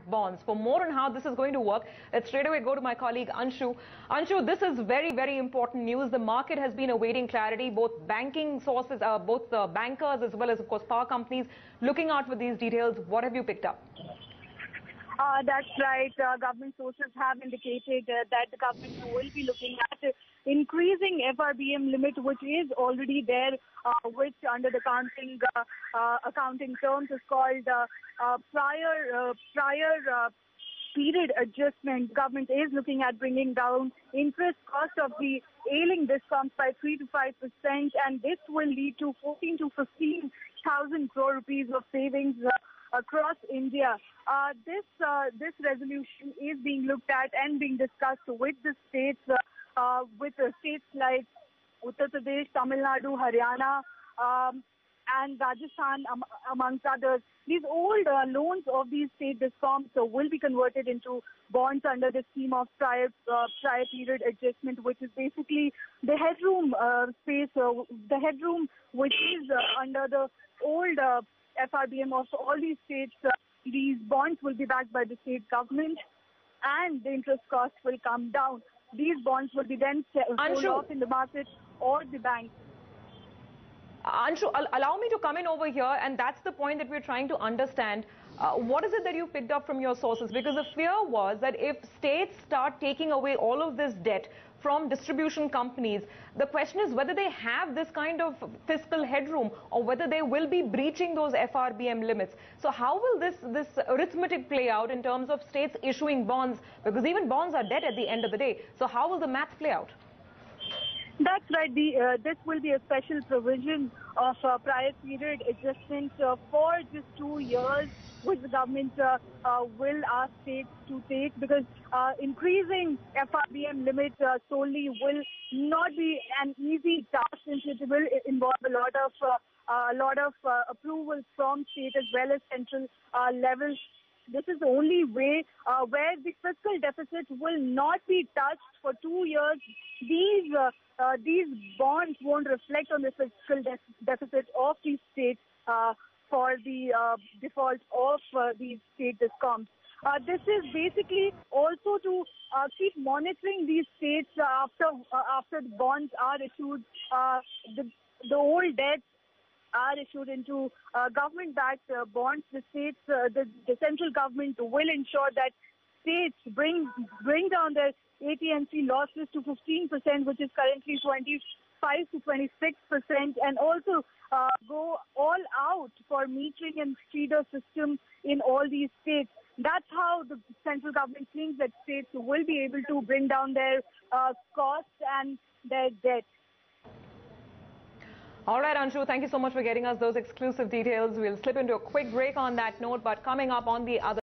bonds. For more on how this is going to work, let's straight away go to my colleague Anshu. Anshu, this is very, very important news. The market has been awaiting clarity. Both banking sources, both the bankers as well as, of course, power companies looking out for these details. What have you picked up? That's right. Government sources have indicated that the government will be looking at increasing FRBM limit, which is already there, which under the accounting terms is called prior period adjustment. Government is looking at bringing down interest cost of the ailing discoms by 3 to 5%, and this will lead to 14 to 15,000 crore rupees of savings across India. This resolution is being looked at and being discussed with the states, states like Uttar Pradesh, Tamil Nadu, Haryana, and Rajasthan, amongst others. These old loans of these state discoms will be converted into bonds under the scheme of prior period adjustment, which is basically the headroom space, the headroom which is under the old FRBM of all these states. These bonds will be backed by the state government, and the interest cost will come down. These bonds will be then sold off in the market or the bank. Anshu, allow me to come in over here, and that's the point that we're trying to understand. What is it that you picked up from your sources? Because the fear was that if states start taking away all of this debt from distribution companies, the question is whether they have this kind of fiscal headroom or whether they will be breaching those FRBM limits. So how will this arithmetic play out in terms of states issuing bonds? Because even bonds are debt at the end of the day. So how will the math play out? That's right. This will be a special provision of prior period adjustment for just 2 years, which the government will ask states to take, because increasing FRBM limit solely will not be an easy task, since it will involve a lot of approvals from state as well as central levels. This is the only way where the fiscal deficit will not be touched for 2 years. These bonds won't reflect on the fiscal deficit of these states for the default of these state discoms. This is basically also to keep monitoring these states after the bonds are issued. The old debts are issued into government-backed bonds. The states, the central government will ensure that states bring down their AT&C losses to 15%, which is currently 25 to 26%, and also go all out for metering and feeder system in all these states. That's how the central government thinks that states will be able to bring down their costs and their debt. All right, Anshu, thank you so much for getting us those exclusive details. We'll slip into a quick break on that note, but coming up on the other